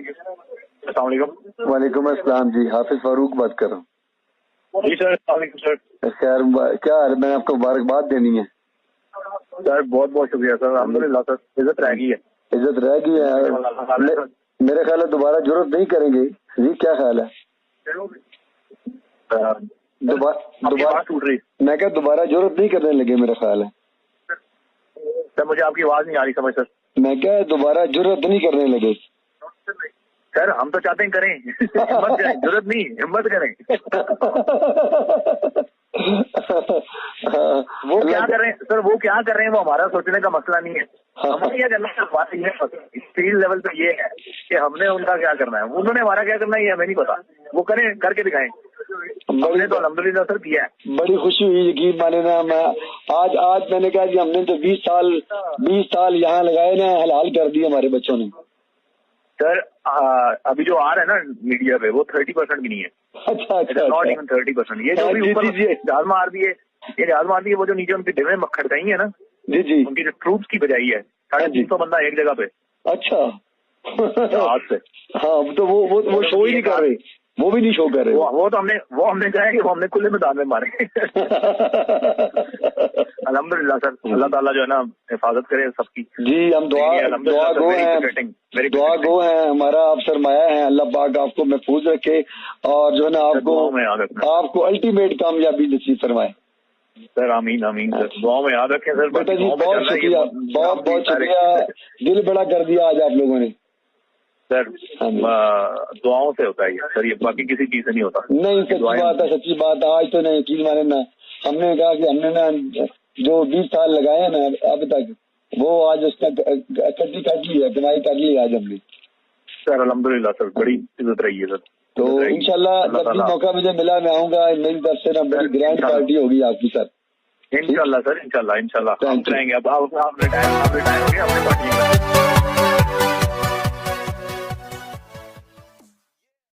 السلام علیکم. وعلیکم السلام جی, حافظ فاروق بات کر رہا ہوں. جی سر, السلام علیکم سر. خیر, کیا حال ہے؟ میں نے آپ کو مبارکباد دینی ہے سر. بہت بہت شکریہ سر, الحمدللہ سر. عزت رہ گئی ہے, عزت رہ گئی ہے. میرے خیال ہے دوبارہ ضرورت نہیں کریں گے جی, کیا خیال ہے؟ دوبارہ ٹوٹ رہی میں کہا دوبارہ ضرورت نہیں کرنے لگے میرا خیال ہے. سر. مجھے آپ کی آواز نہیں آ رہی سمجھ سر. میں کہا دوبارہ ضرورت نہیں کرنے لگے. سر ہم تو چاہتے ہیں کریں, ہمت کریں, ضرورت نہیں ہمت کریں. وہ کیا کر رہے ہیں سر, وہ کیا کر رہے ہیں وہ ہمارا سوچنے کا مسئلہ نہیں ہے. ہمیں کیا کرنا ہے, بات یہ فیلڈ لیول پہ یہ ہے کہ ہم نے ان کا کیا کرنا ہے, انہوں نے ہمارا کیا کرنا ہے یہ ہمیں نہیں پتا. وہ کریں, کر کے دکھائیں. ہم نے تو الحمدللہ سر کیا ہے. بڑی خوشی ہوئی, یقین مانے نا. میں آج میں نے کہا کہ ہم نے تو 20 سال یہاں لگائے نا, حلال کر دیے ہمارے بچوں نے. سر ابھی جو آ رہا ہے نا میڈیا پہ وہ 30% بھی نہیں ہے. اچھا, ناٹ ایون 30%. یہ جو بھی اوپر جہاز مار دیے, یہ جہاز مار دیے, وہ جو نیچے ان کی ڈبے کھڑکائی ہیں نا جی جی, ان کی جو ٹروپس کی بجائی ہے 350 بندہ ایک جگہ پہ. اچھا جہاز سے. ہاں تو وہ شو ہی نہیں کر رہے, وہ بھی نہیں شو کر رہے. وہ تو ہم نے کہا ہے کہ وہ ہم نے کھلے میدان میں مارے. الحمدللہ سر, اللہ تعالیٰ جو ہے نا حفاظت کرے سب کی. جی ہم دعا گو ہیں, ہمارا آپ سرمایہ ہیں. اللہ پاک آپ کو محفوظ رکھے اور جو ہے نا آپ کو الٹیمیٹ کامیابی نصیب فرمائے سر. آمین آمین سر, دعاؤں میں یاد رکھیں سر. بیٹا جی بہت شکریہ, بہت شکریہ, دل بڑا کر دیا آج آپ لوگوں نے. سر دعاؤں سے ہوتا ہے سر, یہ باقی کسی چیز سے نہیں ہوتا. نہیں سچی بات ہے, سچی بات ہے. آج تو نہیں یقین مانے نا, ہم نے کہا کہ ہم نے نا جو 20 سال لگائے ہیں نا اب تک, وہ آج اس کا کٹی کٹ لی ہے, کمائی کر لی ہے آج ہم نے. سر الحمدللہ سر, بڑی عزت رہی ہے سر. تو انشاءاللہ جب بھی موقع مجھے ملا میں آؤں گا. میری طرف سے نا بڑی گرینڈ پارٹی ہوگی آپ کی سر. انشاءاللہ سر, انشاءاللہ ہم کرائیں گے. اب آپ ریٹائر ہو گئے, اپنے پارٹی میں